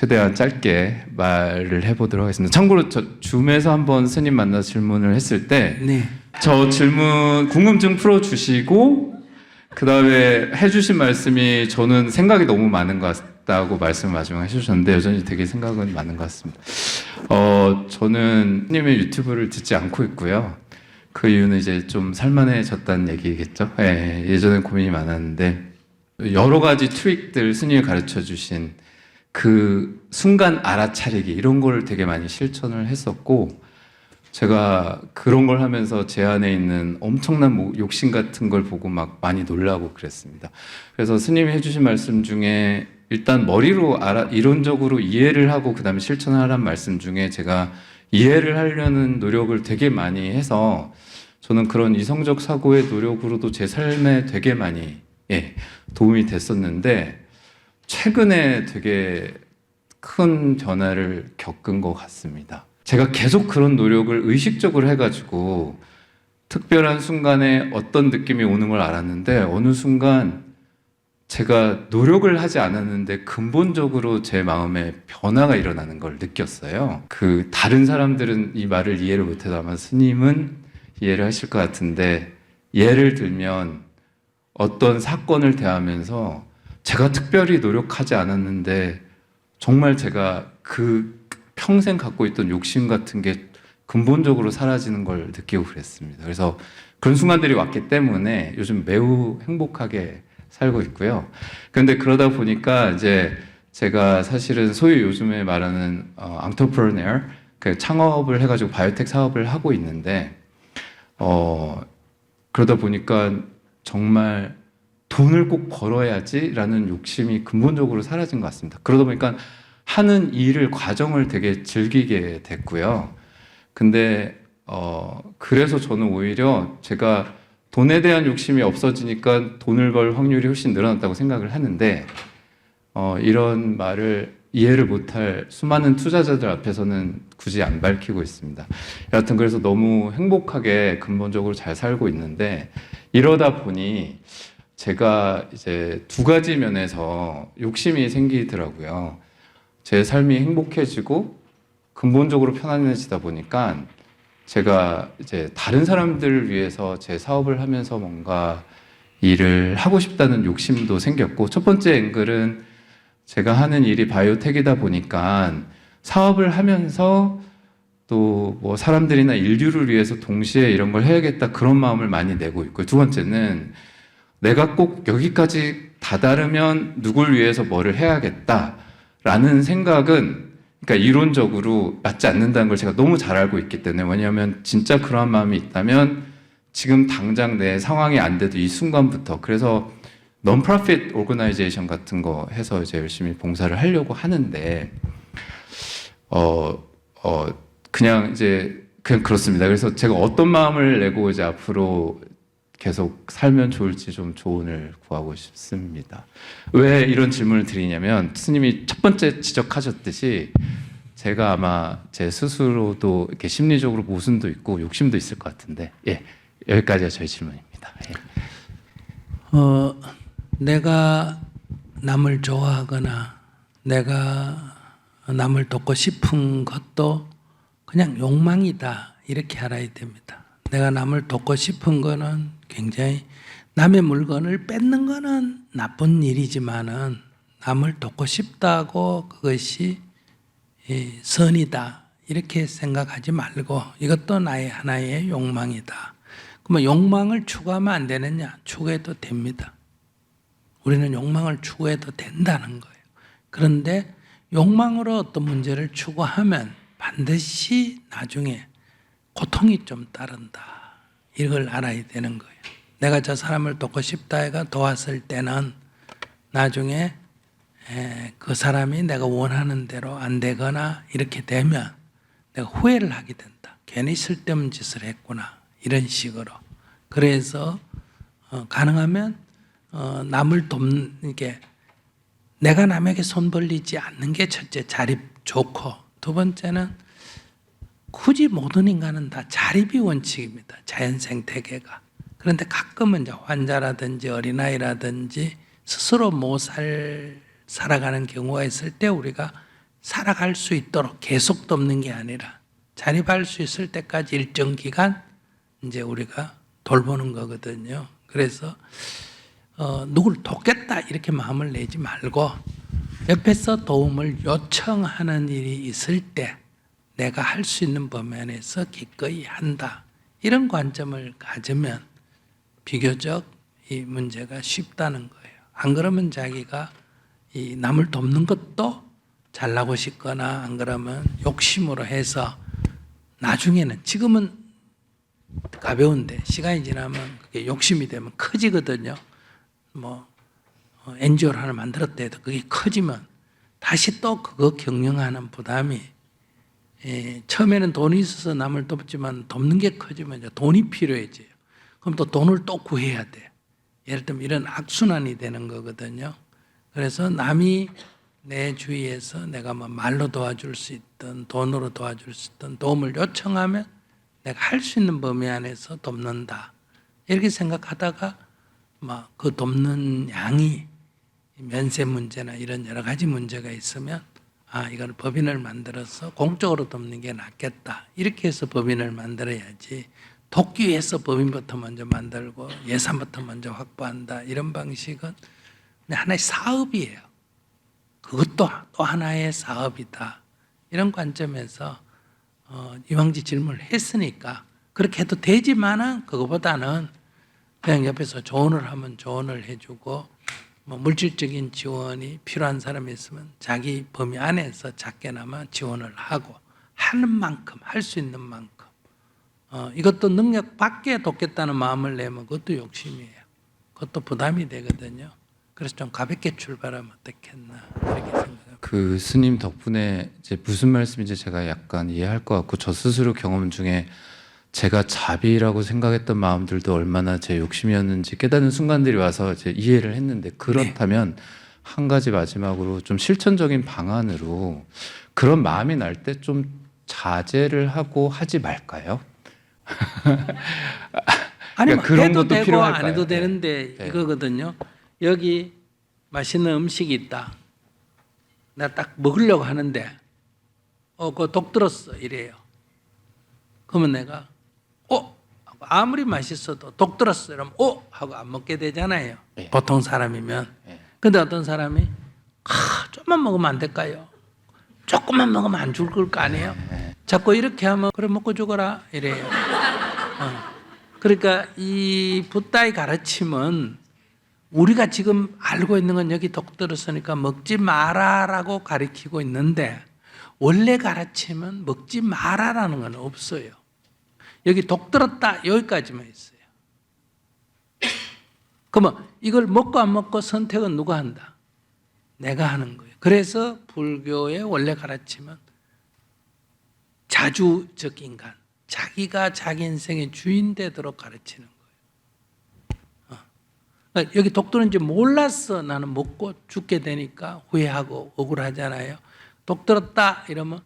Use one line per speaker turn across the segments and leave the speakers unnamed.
최대한 짧게 말을 해보도록 하겠습니다. 참고로 저 줌에서 한번 스님 만나 질문을 했을 때 저 질문 궁금증 풀어주시고 그 다음에 해주신 말씀이 저는 생각이 너무 많은 것 같다고 말씀을 마지막에 해주셨는데 여전히 되게 생각은 많은 것 같습니다. 저는 스님의 유튜브를 듣지 않고 있고요. 그 이유는 이제 좀 살만해졌다는 얘기겠죠. 예, 예전엔 고민이 많았는데 여러 가지 트릭들 스님이 가르쳐 주신 그 순간 알아차리기 이런 걸 되게 많이 실천을 했었고 제가 그런 걸 하면서 제 안에 있는 엄청난 욕심 같은 걸 보고 막 많이 놀라고 그랬습니다. 그래서 스님이 해주신 말씀 중에 일단 머리로 이론적으로 이해를 하고 그 다음에 실천하라는 말씀 중에 제가 이해를 하려는 노력을 되게 많이 해서 저는 그런 이성적 사고의 노력으로도 제 삶에 되게 많이 도움이 됐었는데 최근에 되게 큰 변화를 겪은 것 같습니다. 제가 계속 그런 노력을 의식적으로 해가지고 특별한 순간에 어떤 느낌이 오는 걸 알았는데 어느 순간 제가 노력을 하지 않았는데 근본적으로 제 마음에 변화가 일어나는 걸 느꼈어요. 다른 사람들은 이 말을 이해를 못해도 아마 스님은 이해를 하실 것 같은데 예를 들면 어떤 사건을 대하면서 제가 특별히 노력하지 않았는데 정말 제가 평생 갖고 있던 욕심 같은 게 근본적으로 사라지는 걸 느끼고 그랬습니다. 그래서 그런 순간들이 왔기 때문에 요즘 매우 행복하게 살고 있고요. 그런데 그러다 보니까 이제 제가 사실은 소위 요즘에 말하는 entrepreneur, 창업을 해가지고 바이오텍 사업을 하고 있는데 그러다 보니까 정말 돈을 꼭 벌어야지라는 욕심이 근본적으로 사라진 것 같습니다. 그러다 보니까 하는 일을 과정을 되게 즐기게 됐고요. 근데 그래서 저는 오히려 제가 돈에 대한 욕심이 없어지니까 돈을 벌 확률이 훨씬 늘어났다고 생각을 하는데 이런 말을 이해를 못할 수많은 투자자들 앞에서는 굳이 안 밝히고 있습니다. 여하튼 그래서 너무 행복하게 근본적으로 잘 살고 있는데 이러다 보니 제가 이제 두 가지 면에서 욕심이 생기더라고요. 제 삶이 행복해지고 근본적으로 편안해지다 보니까 제가 이제 다른 사람들을 위해서 제 사업을 하면서 뭔가 일을 하고 싶다는 욕심도 생겼고 첫 번째 앵글은 제가 하는 일이 바이오텍이다 보니까 사업을 하면서 또 뭐 사람들이나 인류를 위해서 동시에 이런 걸 해야겠다 그런 마음을 많이 내고 있고 두 번째는 내가 꼭 여기까지 다다르면 누굴 위해서 뭐를 해야겠다라는 생각은 그러니까 이론적으로 맞지 않는다는 걸 제가 너무 잘 알고 있기 때문에 왜냐하면 진짜 그러한 마음이 있다면 지금 당장 내 상황이 안 돼도 이 순간부터 그래서 non-profit organization 같은 거 해서 이제 열심히 봉사를 하려고 하는데 그냥 그렇습니다. 그래서 제가 어떤 마음을 내고 이제 앞으로 계속 살면 좋을지 좀 조언을 구하고 싶습니다. 왜 이런 질문을 드리냐면 스님이 첫 번째 지적하셨듯이 제가 아마 제 스스로도 이렇게 심리적으로 모순도 있고 욕심도 있을 것 같은데 여기까지가 저희 질문입니다.
내가 남을 좋아하거나 내가 남을 돕고 싶은 것도 그냥 욕망이다 이렇게 알아야 됩니다. 내가 남을 돕고 싶은 거는 굉장히 남의 물건을 뺏는 거는 나쁜 일이지만은 남을 돕고 싶다고 그것이 선이다 이렇게 생각하지 말고 이것도 나의 하나의 욕망이다. 그러면 욕망을 추구하면 안 되느냐? 추구해도 됩니다. 우리는 욕망을 추구해도 된다는 거예요. 그런데 욕망으로 어떤 문제를 추구하면 반드시 나중에 고통이 좀 따른다. 이걸 알아야 되는 거예요. 내가 저 사람을 돕고 싶다 해가 도왔을 때는 나중에 그 사람이 내가 원하는 대로 안 되거나 이렇게 되면 내가 후회를 하게 된다. 괜히 쓸데없는 짓을 했구나. 이런 식으로. 그래서 가능하면 남을 돕는 게 내가 남에게 손 벌리지 않는 게 첫째 자립 좋고 두 번째는 굳이 모든 인간은 다 자립이 원칙입니다. 자연 생태계가. 그런데 가끔은 이제 환자라든지 어린아이라든지 스스로 못 살아가는 경우가 있을 때 우리가 살아갈 수 있도록 계속 돕는 게 아니라 자립할 수 있을 때까지 일정 기간 이제 우리가 돌보는 거거든요. 그래서 누굴 돕겠다 이렇게 마음을 내지 말고 옆에서 도움을 요청하는 일이 있을 때 내가 할 수 있는 범위 안에서 기꺼이 한다. 이런 관점을 가지면 비교적 이 문제가 쉽다는 거예요. 안 그러면 자기가 이 남을 돕는 것도 잘나고 싶거나 안 그러면 욕심으로 해서 나중에는 지금은 가벼운데 시간이 지나면 그게 욕심이 되면 커지거든요. 뭐 NGO를 하나 만들었다 해도 그게 커지면 다시 또 그거 경영하는 부담이 처음에는 돈이 있어서 남을 돕지만 돕는 게 커지면 이제 돈이 필요해져요. 그럼 또 돈을 또 구해야 돼. 예를 들면 이런 악순환이 되는 거거든요. 그래서 남이 내 주위에서 내가 뭐 말로 도와줄 수 있든 돈으로 도와줄 수 있든 도움을 요청하면 내가 할 수 있는 범위 안에서 돕는다. 이렇게 생각하다가 막 그 돕는 양이 면세 문제나 이런 여러 가지 문제가 있으면 이건 법인을 만들어서 공적으로 돕는 게 낫겠다. 이렇게 해서 법인을 만들어야지 돕기 위해서 법인부터 먼저 만들고 예산부터 먼저 확보한다. 이런 방식은 하나의 사업이에요. 그것도 또 하나의 사업이다. 이런 관점에서 이왕지 질문을 했으니까 그렇게 해도 되지만은 그거보다는 그냥 옆에서 조언을 하면 조언을 해주고 뭐 물질적인 지원이 필요한 사람이 있으면 자기 범위 안에서 작게나마 지원을 하고 하는 만큼 할 수 있는 만큼 이것도 능력 밖에 돕겠다는 마음을 내면 그것도 욕심이에요. 그것도 부담이 되거든요. 그래서 좀 가볍게 출발하면 어떻겠나 이렇게 생각합니다.
그 스님 덕분에 이제 무슨 말씀인지 제가 약간 이해할 것 같고 저 스스로 경험 중에 제가 자비라고 생각했던 마음들도 얼마나 제 욕심이었는지 깨닫는 순간들이 와서 이제 이해를 했는데 그렇다면 한 가지 마지막으로 좀 실천적인 방안으로 그런 마음이 날 때 좀 자제를 하고 하지 말까요?
아니 뭐
그런
해도
것도
되고
필요할까요?
안 해도 되는데
네.
이거거든요. 여기 맛있는 음식이 있다. 나 딱 먹으려고 하는데 그거 독 들었어 이래요. 그러면 내가 하고 아무리 맛있어도 독 들었어 이러면 하고 안 먹게 되잖아요.
네.
보통 사람이면.
네.
근데 어떤 사람이 좀만 먹으면 안 될까요? 조금만 먹으면 안 죽을 거 아니에요? 자꾸 이렇게 하면 그래 먹고 죽어라 이래요. 그러니까 이 붓다의 가르침은 우리가 지금 알고 있는 건 여기 독 들었으니까 먹지 마라라고 가르치고 있는데 원래 가르침은 먹지 마라라는 건 없어요. 여기 독 들었다 여기까지만 있어요. 그러면 이걸 먹고 안 먹고 선택은 누가 한다? 내가 하는 거예요. 그래서 불교의 원래 가르침은 자주적 인간, 자기가 자기 인생의 주인 되도록 가르치는 거예요. 그러니까 여기 독 들었는지 몰랐어. 나는 먹고 죽게 되니까 후회하고 억울하잖아요. 독 들었다 이러면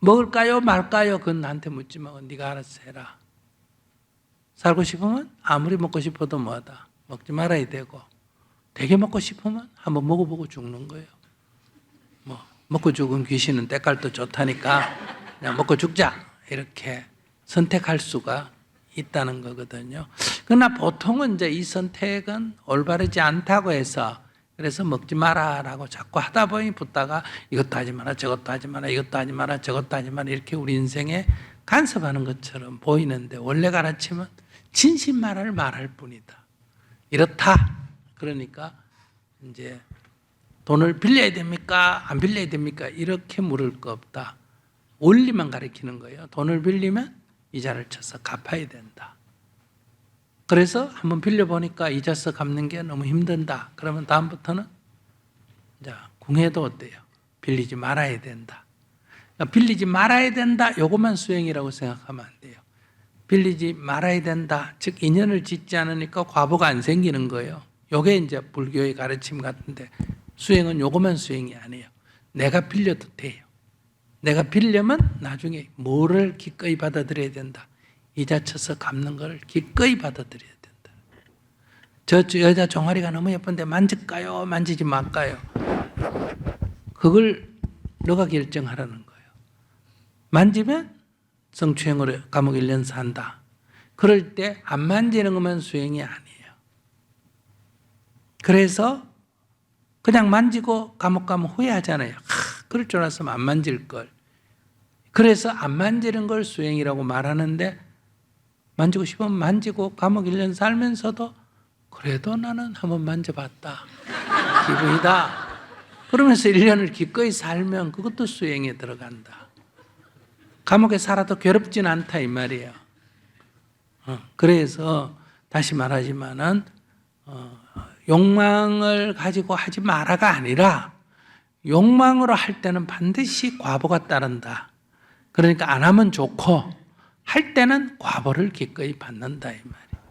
먹을까요 말까요? 그건 나한테 묻지 말고 네가 알아서 해라. 살고 싶으면 아무리 먹고 싶어도 뭐하다. 먹지 말아야 되고 되게 먹고 싶으면 한번 먹어보고 죽는 거예요. 뭐 먹고 죽은 귀신은 때깔도 좋다니까 그냥 먹고 죽자 이렇게 선택할 수가 있다는 거거든요. 그러나 보통은 이제 이 선택은 올바르지 않다고 해서 그래서 먹지 마라라고 자꾸 하다 보니 붓다가 이것도 하지 마라 저것도 하지 마라 이것도 하지 마라 저것도 하지 마라 이렇게 우리 인생에 간섭하는 것처럼 보이는데 원래 가르침은 진실만을 말할 뿐이다. 이렇다. 그러니까 이제 돈을 빌려야 됩니까? 안 빌려야 됩니까? 이렇게 물을 거 없다. 원리만 가르치는 거예요. 돈을 빌리면 이자를 쳐서 갚아야 된다. 그래서 한번 빌려보니까 이자 써 갚는 게 너무 힘든다. 그러면 다음부터는 이제 궁해도 어때요? 빌리지 말아야 된다. 그러니까 빌리지 말아야 된다. 요것만 수행이라고 생각하면 안 돼요. 빌리지 말아야 된다. 즉 인연을 짓지 않으니까 과보가 안 생기는 거예요. 요게 이제 불교의 가르침 같은데 수행은 요것만 수행이 아니에요. 내가 빌려도 돼요. 내가 빌려면 나중에 뭐를 기꺼이 받아들여야 된다. 이자 쳐서 갚는 걸 기꺼이 받아들여야 된다. 저 여자 종아리가 너무 예쁜데 만질까요? 만지지 말까요? 그걸 너가 결정하라는 거예요. 만지면 성추행으로 감옥 1년 산다. 그럴 때 안 만지는 것만 수행이 아니에요. 그래서 그냥 만지고 감옥 가면 후회하잖아요. 그럴 줄 알았으면 안 만질 걸. 그래서 안 만지는 걸 수행이라고 말하는데 만지고 싶으면 만지고 감옥 1년 살면서도 그래도 나는 한번 만져봤다. 기분이다. 그러면서 1년을 기꺼이 살면 그것도 수행에 들어간다. 감옥에 살아도 괴롭진 않다 이 말이에요. 그래서 다시 말하지만은 욕망을 가지고 하지 마라가 아니라 욕망으로 할 때는 반드시 과보가 따른다. 그러니까 안 하면 좋고 할 때는 과보를 기꺼이 받는다 이 말이에요.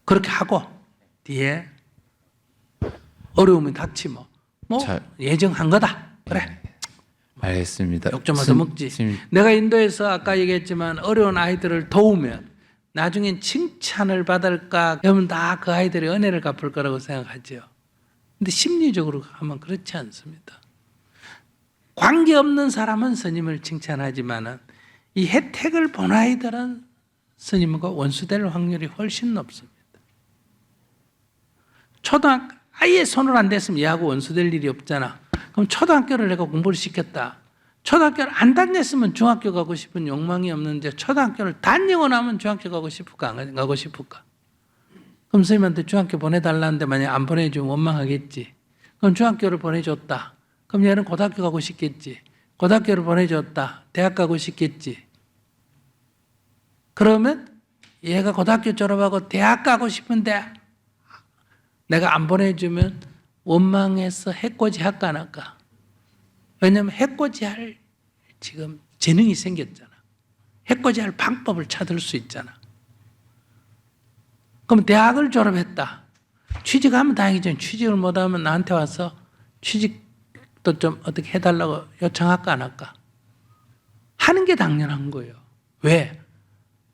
그렇게 하고 뒤에 어려움이 닥치 뭐 예정한 거다. 그래.
알겠습니다.
욕 좀 얻어먹지. 내가 인도에서 아까 얘기했지만 어려운 아이들을 도우면 나중엔 칭찬을 받을까 그러면 다 그 아이들이 은혜를 갚을 거라고 생각하죠. 근데 심리적으로 하면 그렇지 않습니다. 관계없는 사람은 스님을 칭찬하지만은 이 혜택을 본 아이들은 스님과 원수될 확률이 훨씬 높습니다. 초등학교 아예 손을 안 댔으면 얘하고 원수될 일이 없잖아. 그럼 초등학교를 내가 공부를 시켰다. 초등학교를 안 다녔으면 중학교 가고 싶은 욕망이 없는데 초등학교를 다니고 나면 중학교 가고 싶을까 안 가고 싶을까? 그럼 선생님한테 중학교 보내달라는데 만약 안 보내주면 원망하겠지. 그럼 중학교를 보내줬다. 그럼 얘는 고등학교 가고 싶겠지. 고등학교를 보내줬다. 대학 가고 싶겠지. 그러면 얘가 고등학교 졸업하고 대학 가고 싶은데 내가 안 보내주면 원망해서 해코지 할까 안 할까? 왜냐하면 해코지 할 지금 재능이 생겼잖아. 해코지 할 방법을 찾을 수 있잖아. 그럼 대학을 졸업했다. 취직하면 다행이죠. 취직을 못하면 나한테 와서 취직도 좀 어떻게 해달라고 요청할까 안 할까? 하는 게 당연한 거예요. 왜?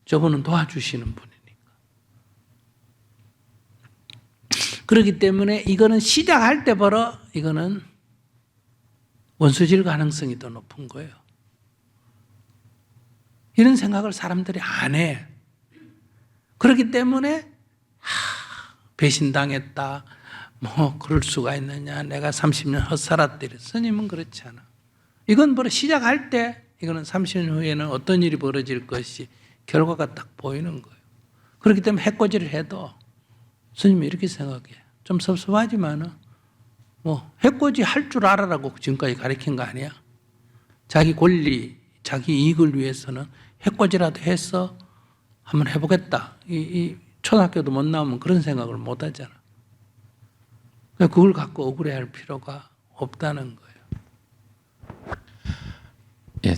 저분은 도와주시는 분이니까. 그렇기 때문에 이거는 시작할 때부터 이거는 원수질 가능성이 더 높은 거예요. 이런 생각을 사람들이 안 해. 그렇기 때문에 배신당했다. 뭐 그럴 수가 있느냐. 내가 30년 헛살았다. 스님은 그렇지 않아. 이건 바로 시작할 때 이거는 30년 후에는 어떤 일이 벌어질 것이 결과가 딱 보이는 거예요. 그렇기 때문에 해코지를 해도 스님이 이렇게 생각해. 좀 섭섭하지만은 뭐 해코지 할 줄 알아라고 지금까지 가르친 거 아니야? 자기 권리, 자기 이익을 위해서는 해코지라도 해서 한번 해보겠다. 이 초등학교도 못 나오면 그런 생각을 못 하잖아. 그걸 갖고 억울해할 필요가 없다는 거예요.
예,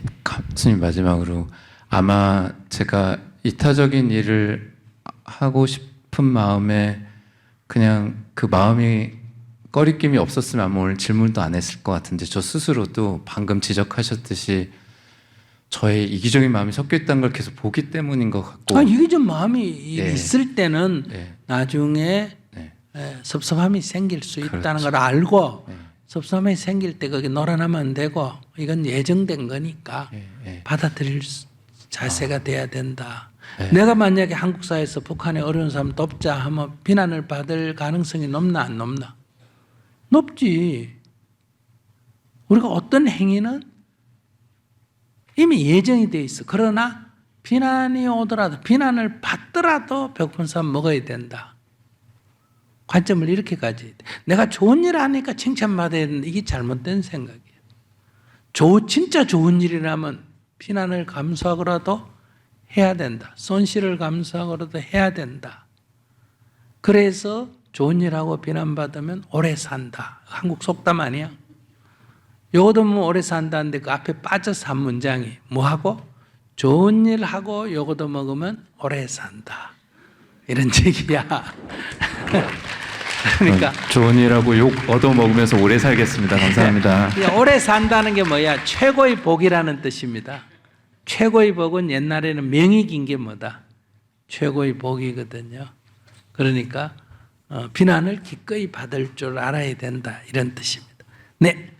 스님 마지막으로 아마 제가 이타적인 일을 하고 싶은 마음에 그냥 그 마음이 꺼리낌이 없었으면 아마 오늘 질문도 안 했을 것 같은데 저 스스로도 방금 지적하셨듯이 저의 이기적인 마음이 섞여 있다는 걸 계속 보기 때문인 것 같고
이기적 마음이 있을 때는 나중에
네.
섭섭함이 생길 수 있다는
그렇죠.
걸 알고 섭섭함이 생길 때 거기 놀아나면 안 되고 이건 예정된 거니까 받아들일 자세가 돼야 된다. 내가 만약에 한국 사회에서 북한의 어려운 사람 돕자 하면 비난을 받을 가능성이 높나 안 높나? 높지. 우리가 어떤 행위는 이미 예정이 돼 있어. 그러나 비난이 오더라도 비난을 받더라도 배고픈 사람 먹어야 된다. 관점을 이렇게 가져야 돼. 내가 좋은 일 하니까 칭찬받아야 되는데 이게 잘못된 생각이에요. 진짜 좋은 일이라면 비난을 감수하고라도 해야 된다. 손실을 감수하고라도 해야 된다. 그래서 좋은 일하고 비난받으면 오래 산다. 한국 속담 아니야? 요거도 뭐 오래 산다는데 그 앞에 빠져서 한 문장이 뭐하고? 좋은 일하고 요거도 먹으면 오래 산다. 이런 얘기야. 그러니까
좋은 일하고 욕 얻어먹으면서 오래 살겠습니다. 감사합니다.
오래 산다는 게 뭐야? 최고의 복이라는 뜻입니다. 최고의 복은 옛날에는 명이 긴 게 뭐다? 최고의 복이거든요. 그러니까 비난을 기꺼이 받을 줄 알아야 된다. 이런 뜻입니다. 네.